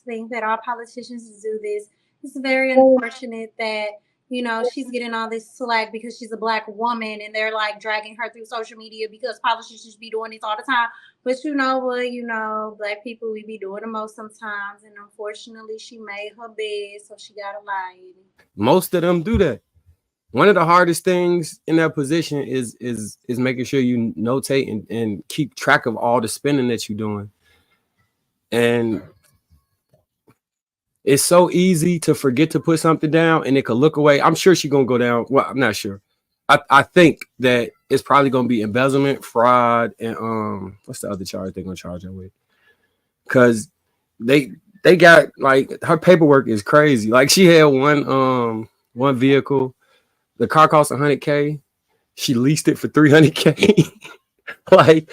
think that all politicians do this. It's very unfortunate that, she's getting all this slack because she's a black woman and they're like dragging her through social media because politicians be doing this all the time. But you know what, black people, we be doing the most sometimes. And unfortunately, she made her bed, so she got to lie in it. Most of them do that. One of the hardest things in that position is making sure you notate and keep track of all the spending that you're doing. And it's so easy to forget to put something down and it could look away. I'm sure she's going to go down. Well, I'm not sure. I think that it's probably going to be embezzlement, fraud, and what's the other charge they're going to charge her with? Because they got, like, her paperwork is crazy. Like, she had one vehicle. The car cost $100K. She leased it for $300K. Like,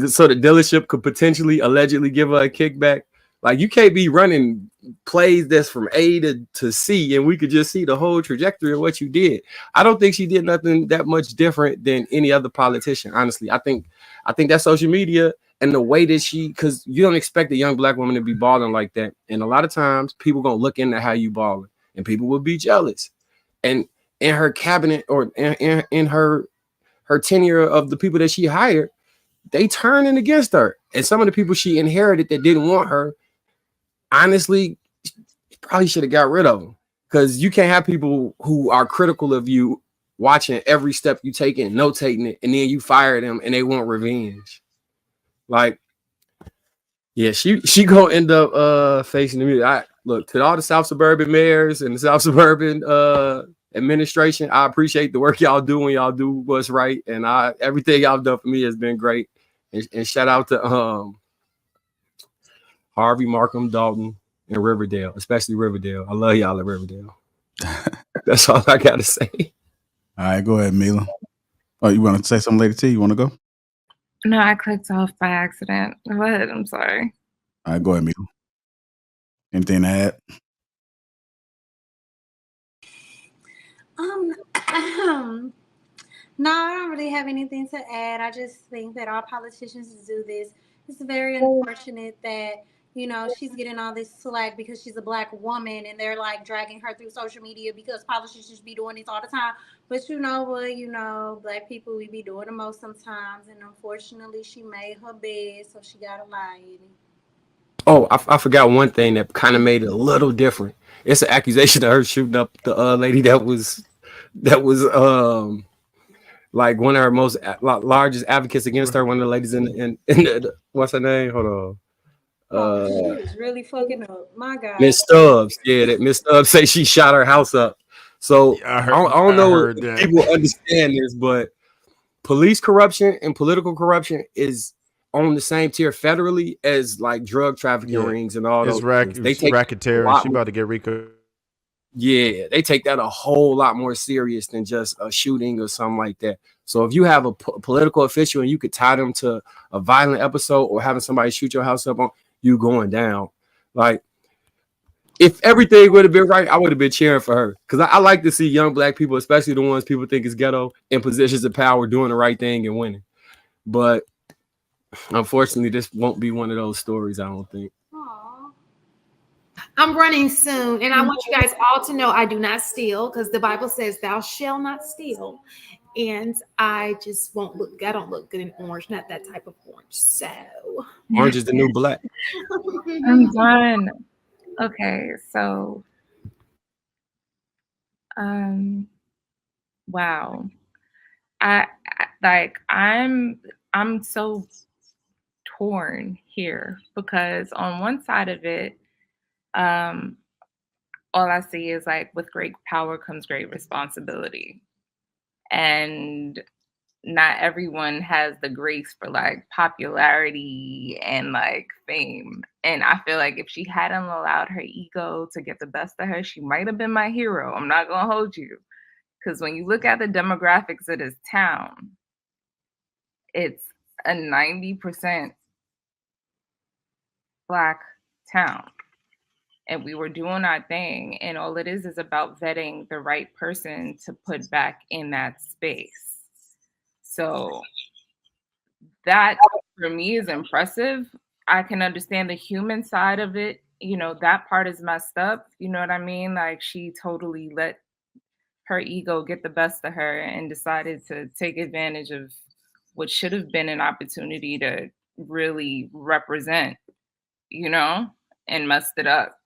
so the dealership could potentially allegedly give her a kickback. Like, you can't be running plays that's from A to C, and we could just see the whole trajectory of what you did. I don't think she did nothing that much different than any other politician, honestly. I think that social media and the way that because you don't expect a young black woman to be balling like that. And a lot of times people gonna look into how you balling, and people will be jealous. And in her cabinet or in her tenure of the people that she hired, they turning against her. And some of the people she inherited that didn't want her, honestly, probably should have got rid of them. Because you can't have people who are critical of you watching every step you take and notating it, and then you fire them and they want revenge. Like, yeah, she gonna end up facing the music. Look, to all the South Suburban mayors and the South Suburban administration, I appreciate the work y'all do when y'all do what's right, and everything y'all done for me has been great. And shout out to Harvey, Markham, Dalton, and Riverdale, especially Riverdale. I love y'all at Riverdale. That's all I gotta say. All right, go ahead, Mila. Oh, you want to say something later, T? You want to go? No, I clicked off by accident. Go ahead. I'm sorry. All right, go ahead, Mila. Anything to add? No, I don't really have anything to add. I just think that all politicians do this. It's very unfortunate that, she's getting all this slack because she's a black woman and they're like dragging her through social media because politicians be doing this all the time. But you know what, black people, we be doing the most sometimes. And unfortunately, she made her bed, so she got to lie in it. Oh, I forgot one thing that kind of made it a little different. It's an accusation of her shooting up the lady that was like one of her most largest advocates against her. One of the ladies in the what's her name? Hold on. She was really fucking up. My God. Miss Stubbs. Yeah, that Miss Stubbs say she shot her house up. So I don't know if people understand this, but police corruption and political corruption is on the same tier federally as like drug trafficking rings and all those. They take racketeering. She about to get RICO. Yeah, they take that a whole lot more serious than just a shooting or something like that. So if you have a political official and you could tie them to a violent episode or having somebody shoot your house up, on you going down. Like, if everything would have been right, I would have been cheering for her. Because I like to see young black people, especially the ones people think is ghetto, in positions of power, doing the right thing and winning. But unfortunately, this won't be one of those stories, I don't think. I'm running soon, and I want you guys all to know I do not steal, because the Bible says thou shalt not steal. And I just won't look, I don't look good in orange, not that type of orange. So orange is the new black. I'm done. Okay, so wow. I'm so torn here, because on one side of it, all I see is like, with great power comes great responsibility. And not everyone has the grace for like popularity and like fame. And I feel like if she hadn't allowed her ego to get the best of her, she might have been my hero. I'm not gonna hold you. Because when you look at the demographics of this town, it's a 90% Black town. And we were doing our thing, and all it is about vetting the right person to put back in that space. So that for me is impressive. I can understand the human side of it you know, that part is messed up. You know what I mean? Like, she totally let her ego get the best of her and decided to take advantage of what should have been an opportunity to really represent, you know, and messed it up.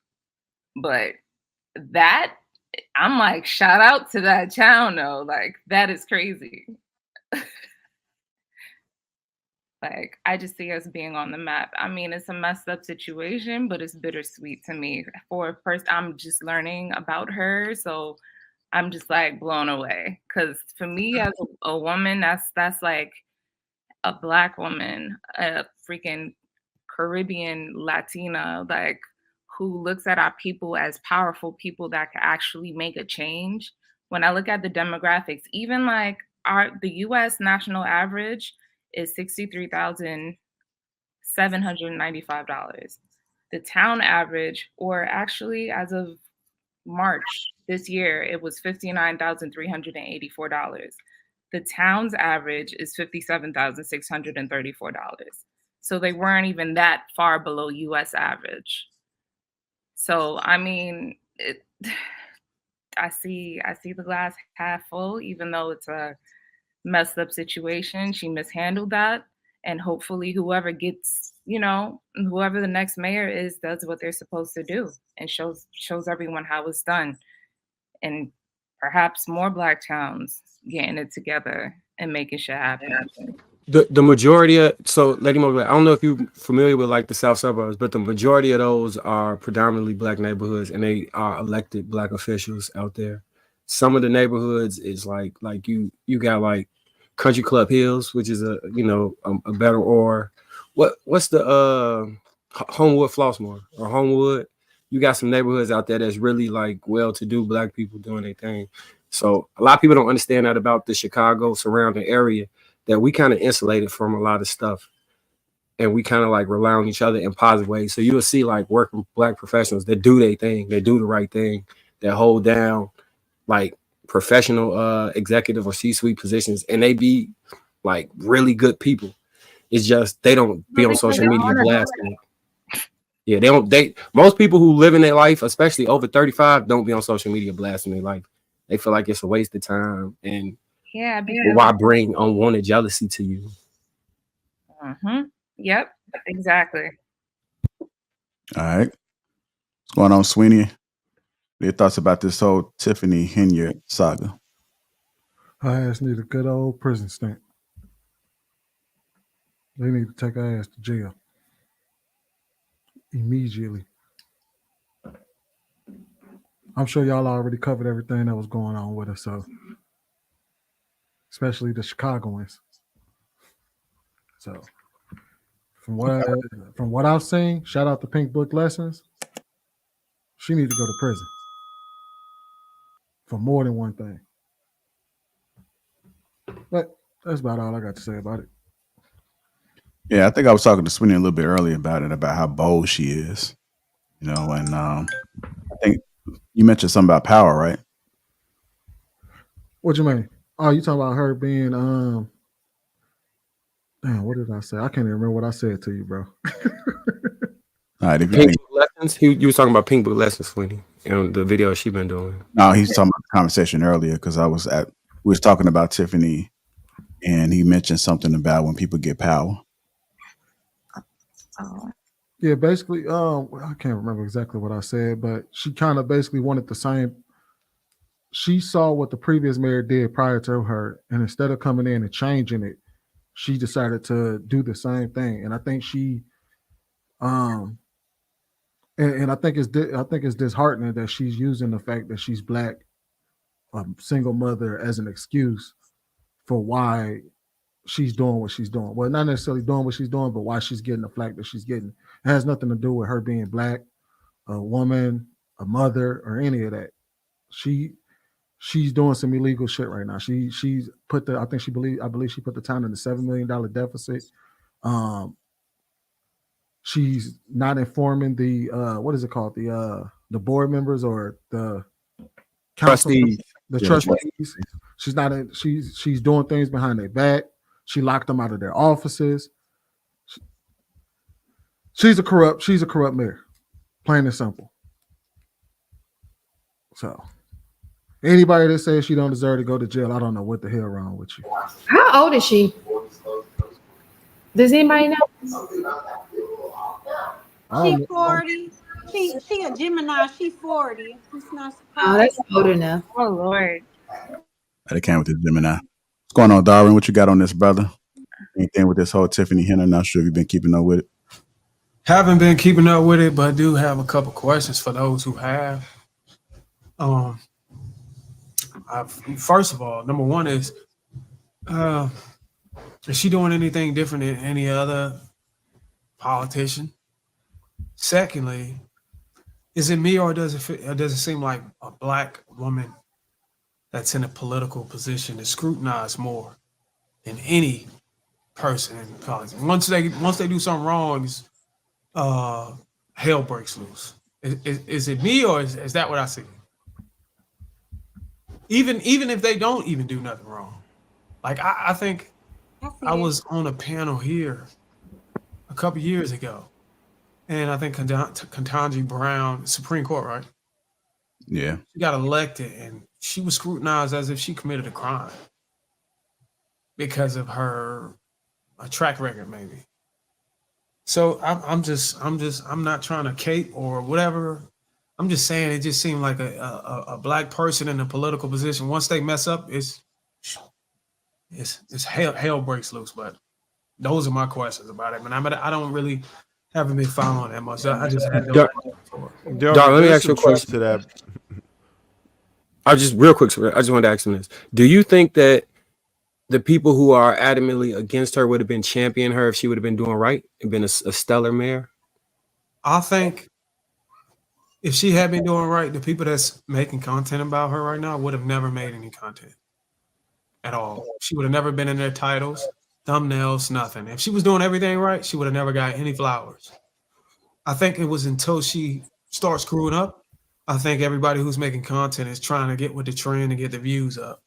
But that, I'm like, shout out to that child, though. Like, that is crazy. Like, I just see us being on the map. I mean, it's a messed up situation, but it's bittersweet to me. For first, I'm just learning about her, so I'm just like blown away. Because for me, as a woman, that's like a Black woman, a freaking Caribbean Latina, like, who looks at our people as powerful people that can actually make a change. When I look at the demographics, even like the U.S. national average is $63,795. The town average, or actually as of March this year, it was $59,384. The town's average is $57,634. So they weren't even that far below US average. So I mean, I see the glass half full, even though it's a messed up situation. She mishandled that. And hopefully whoever gets, you know, whoever the next mayor is does what they're supposed to do and shows everyone how it's done. And perhaps more Black towns getting it together and making shit happen. The majority of, so Lady Mo, I don't know if you're familiar with like the South suburbs, but the majority of those are predominantly Black neighborhoods, and they are elected Black officials out there. Some of the neighborhoods is like you got like Country Club Hills, which is a better, or what's the Homewood Flossmoor or Homewood. You got some neighborhoods out there that's really like well-to-do Black people doing their thing. So a lot of people don't understand that about the Chicago surrounding area, that we kind of insulated from a lot of stuff, and we kind of like rely on each other in positive ways. So you'll see like working Black professionals that do their thing, they do the right thing, that hold down like professional executive or C-suite positions, and they be like really good people. It's just they don't be on social media blasting. Yeah, most people who live in their life, especially over 35, don't be on social media blasting their life. They feel like it's a waste of time, and why bring unwanted jealousy to you? Yep, exactly. All right. What's going on, Sweeney? Your thoughts about this whole Tiffany Henyard saga? Her ass need a good old prison stint. They need to take her ass to jail immediately. I'm sure y'all already covered everything that was going on with her, so especially the Chicagoans. So from what I've seen, shout out to Pink Book Lessons, she need to go to prison for more than one thing. But that's about all I got to say about it. Yeah, I think I was talking to Sweeney a little bit earlier about it, about how bold she is, you know, and I think you mentioned something about power, right? What you mean? Oh, you talking about her being damn, what did I say? I can't even remember what I said to you, bro. All right, if Pink Book Lessons. You was talking about Pink Book Lessons, Sweeney, and the video she been doing. No, he's talking about the conversation earlier because we was talking about Tiffany, and he mentioned something about when people get power. Yeah, basically, I can't remember exactly what I said, but she kind of basically wanted the same. She saw what the previous mayor did prior to her, and instead of coming in and changing it, she decided to do the same thing. And I think she, and I think it's disheartening that she's using the fact that she's Black, a single mother, as an excuse for why she's doing what she's doing. Well, not necessarily doing what she's doing, but why she's getting the flack that she's getting. It has nothing to do with her being Black, a woman, a mother, or any of that. She's doing some illegal shit right now. She's put I believe she put the town in the $7 million deficit. She's not informing the what is it called? The board members or the Trustees. The trustees. She's not she's doing things behind their back. She locked them out of their offices. She's a corrupt mayor. Plain and simple. So anybody that says she don't deserve to go to jail, I don't know what the hell wrong with you. How old is she? Does anybody know? She 40. She a Gemini. She 40. It's not surprising. Oh, that's old enough. Oh Lord. They came with the Gemini. What's going on, Darwin? What you got on this, brother? Anything with this whole Tiffany Henyard? Not sure if you've been keeping up with it. Haven't been keeping up with it, but I do have a couple questions for those who have. First of all, number one is she doing anything different than any other politician? Secondly, is it me or does it seem like a black woman that's in a political position is scrutinized more than any person in politics? Once they do something wrong, hell breaks loose. Is it me or is that what I see? Even if they don't even do nothing wrong. Like I think I was on a panel here a couple years ago, and I think Ketanji Brown, Supreme Court, right? Yeah. She got elected, and she was scrutinized as if she committed a crime because of her track record, maybe. So I'm not trying to cape or whatever. I'm just saying it just seemed like a black person in a political position. Once they mess up, it's hell breaks loose. But those are my questions about it. I don't really haven't been following that much. I just had Dar, let me ask you a question. To that. I just real quick. I just wanted to ask him this: do you think that the people who are adamantly against her would have been championing her if she would have been doing right and been a stellar mayor? I think if she had been doing right, the people that's making content about her right now would have never made any content at all. She would have never been in their titles, thumbnails, nothing. If she was doing everything right, she would have never got any flowers. I think it was until she starts screwing up, I think everybody who's making content is trying to get with the trend and get the views up.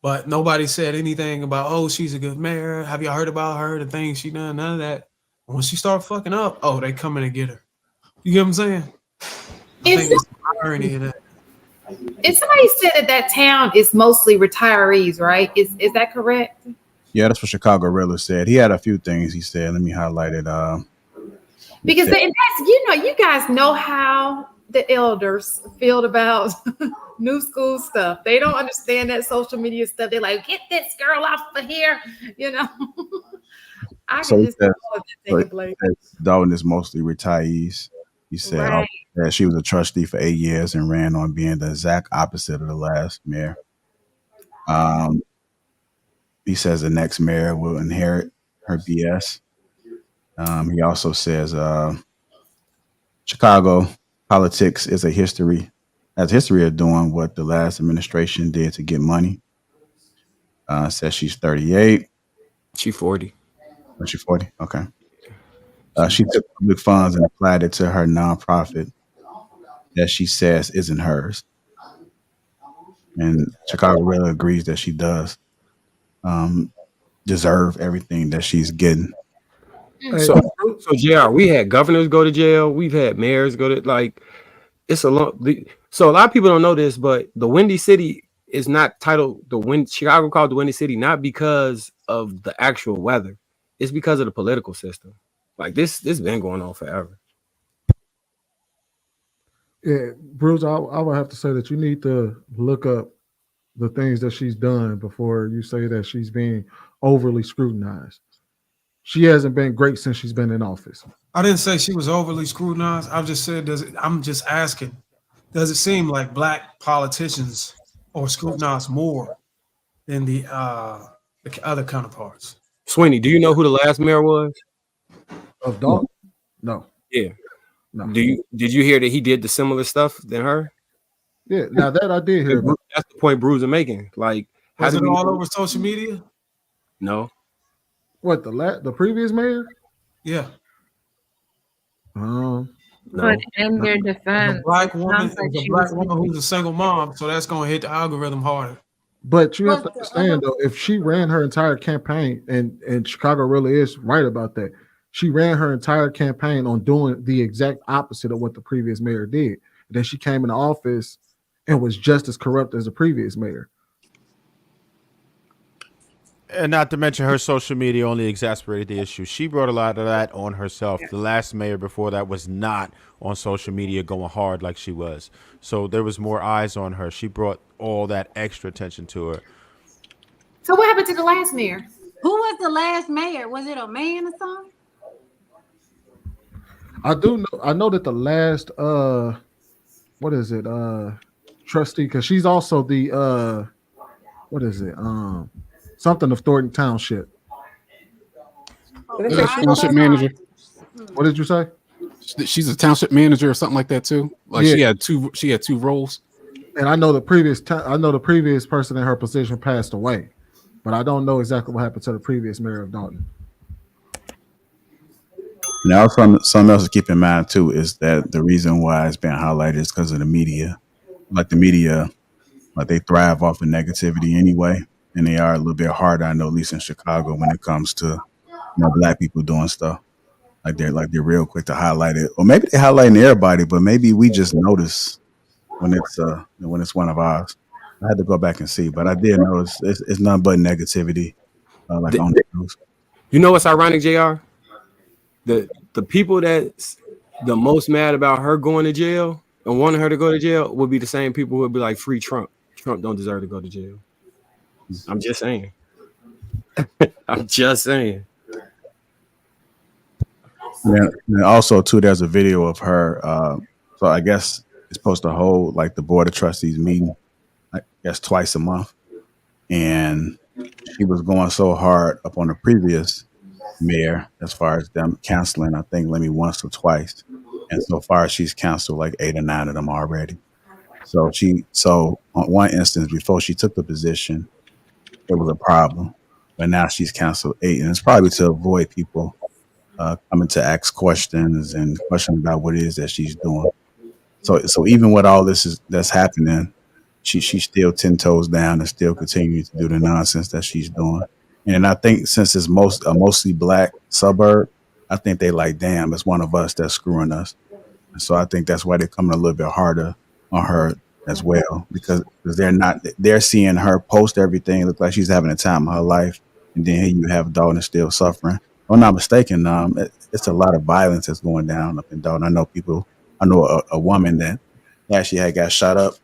But nobody said anything about, oh, she's a good mayor. Have y'all heard about her, the things she done? None of that. When she start fucking up, oh, they come in and get her. You get what I'm saying? I think it's the irony of that. And somebody said that town is mostly retirees, right? Is that correct? Yeah, that's what Chicago Rilla said. He had a few things he said. Let me highlight it. Because you guys know how the elders feel about new school stuff. They don't understand that social media stuff. They're like, get this girl off of here, I can just Darwin is mostly retirees. He said that she was a trustee for 8 years and ran on being the exact opposite of the last mayor. He says the next mayor will inherit her BS. He also says Chicago politics has a history of doing what the last administration did to get money. Says she's 38. She's 40. Oh, she's 40? Okay. She took public funds and applied it to her nonprofit that she says isn't hers. And Chicago really agrees that she does deserve everything that she's getting. So JR, we had governors go to jail. We've had mayors go to it's a lot. So a lot of people don't know this, but the Windy City is not titled Chicago called the Windy City not because of the actual weather. It's because of the political system. Like this been going on forever. Yeah, Bruce, I would have to say that you need to look up the things that she's done before you say that she's being overly scrutinized. She hasn't been great since she's been in office. I didn't say she was overly scrutinized. I've just said, I'm just asking, does it seem like black politicians are scrutinized more than the other counterparts? Sweeney, do you know who the last mayor was? Of Dalton? No. Yeah. No. Did you hear that he did the similar stuff than her? Yeah, now that I did hear. That's the point Bruce is making. Like, was it all over social media? No. What, the previous mayor? Yeah. No. But in their defense, a black woman who's a single mom, so that's going to hit the algorithm harder. But you have to understand, though, if she ran her entire campaign, and Chicago really is right about that, She ran her entire campaign on doing the exact opposite of what the previous mayor did. And then she came into office and was just as corrupt as the previous mayor. And not to mention her social media only exasperated the issue. She brought a lot of that on herself. The last mayor before that was not on social media going hard like she was. So there was more eyes on her. She brought all that extra attention to her. So what happened to the last mayor? Who was the last mayor? Was it a man or something? I know that the last what is it? Trustee, because she's also the what is it? Something of Thornton Township. Township manager. What did you say? She's a township manager or something like that too. Like Yeah. she had two roles. And I know the previous person in her position passed away, but I don't know exactly what happened to the previous mayor of Dalton. Now, something else to keep in mind too is that the reason why it's been highlighted is because of the media. Like the media, like they thrive off of negativity anyway, and they are a little bit harder. I know, at least in Chicago, when it comes to black people doing stuff. Like they're real quick to highlight it, or maybe they're highlighting everybody, but maybe we just notice when it's one of ours. I had to go back and see, but I did notice it's nothing but negativity, like on the news. You know what's ironic, JR? The people that's the most mad about her going to jail and wanting her to go to jail would be the same people who would be like, free Trump. Trump don't deserve to go to jail. I'm just saying. I'm just saying. And also too, there's a video of her. So I guess it's supposed to hold like the board of trustees meeting, I guess twice a month, and she was going so hard up on the previous mayor as far as them canceling. I think maybe once or twice, and so far she's canceled like 8 or 9 of them already. So on one instance, before she took the position, it was a problem, but now she's canceled 8, and it's probably to avoid people coming to ask questions and questions about what it is that she's doing. So even with all that's happening, she's still 10 toes down and still continuing to do the nonsense that she's doing. And I think since it's mostly black suburb, I think they like, damn, it's one of us that's screwing us. And so I think that's why they're coming a little bit harder on her as well, because they're seeing her post everything, look like she's having a time of her life, and then here you have Dalton still suffering. If I'm not mistaken, it's a lot of violence that's going down up in Dalton. I know a woman that actually had got shot up.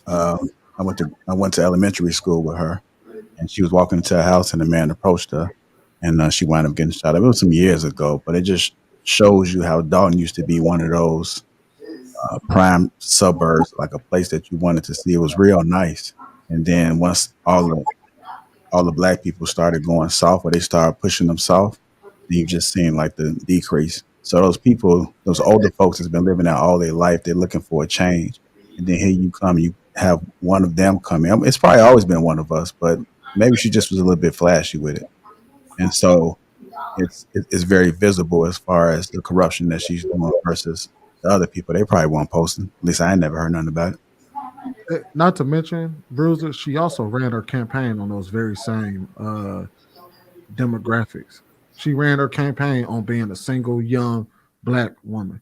I went to elementary school with her, and she was walking into a house, and a man approached her, and she wound up getting shot up. It was some years ago, but it just shows you how Dalton used to be one of those prime suburbs, like a place that you wanted to see. It was real nice, and then once all the black people started going south, or they started pushing them south, then you just seen like the decrease. So those older folks that's been living there all their life, they're looking for a change, and then here you come, you have one of them come in. It's probably always been one of us, but maybe she just was a little bit flashy with it, and so it's very visible as far as the corruption that she's doing versus the other people. They probably weren't posting. At least I ain't never heard nothing about it. Not to mention, Bruiser, she also ran her campaign on those very same demographics. She ran her campaign on being a single young black woman.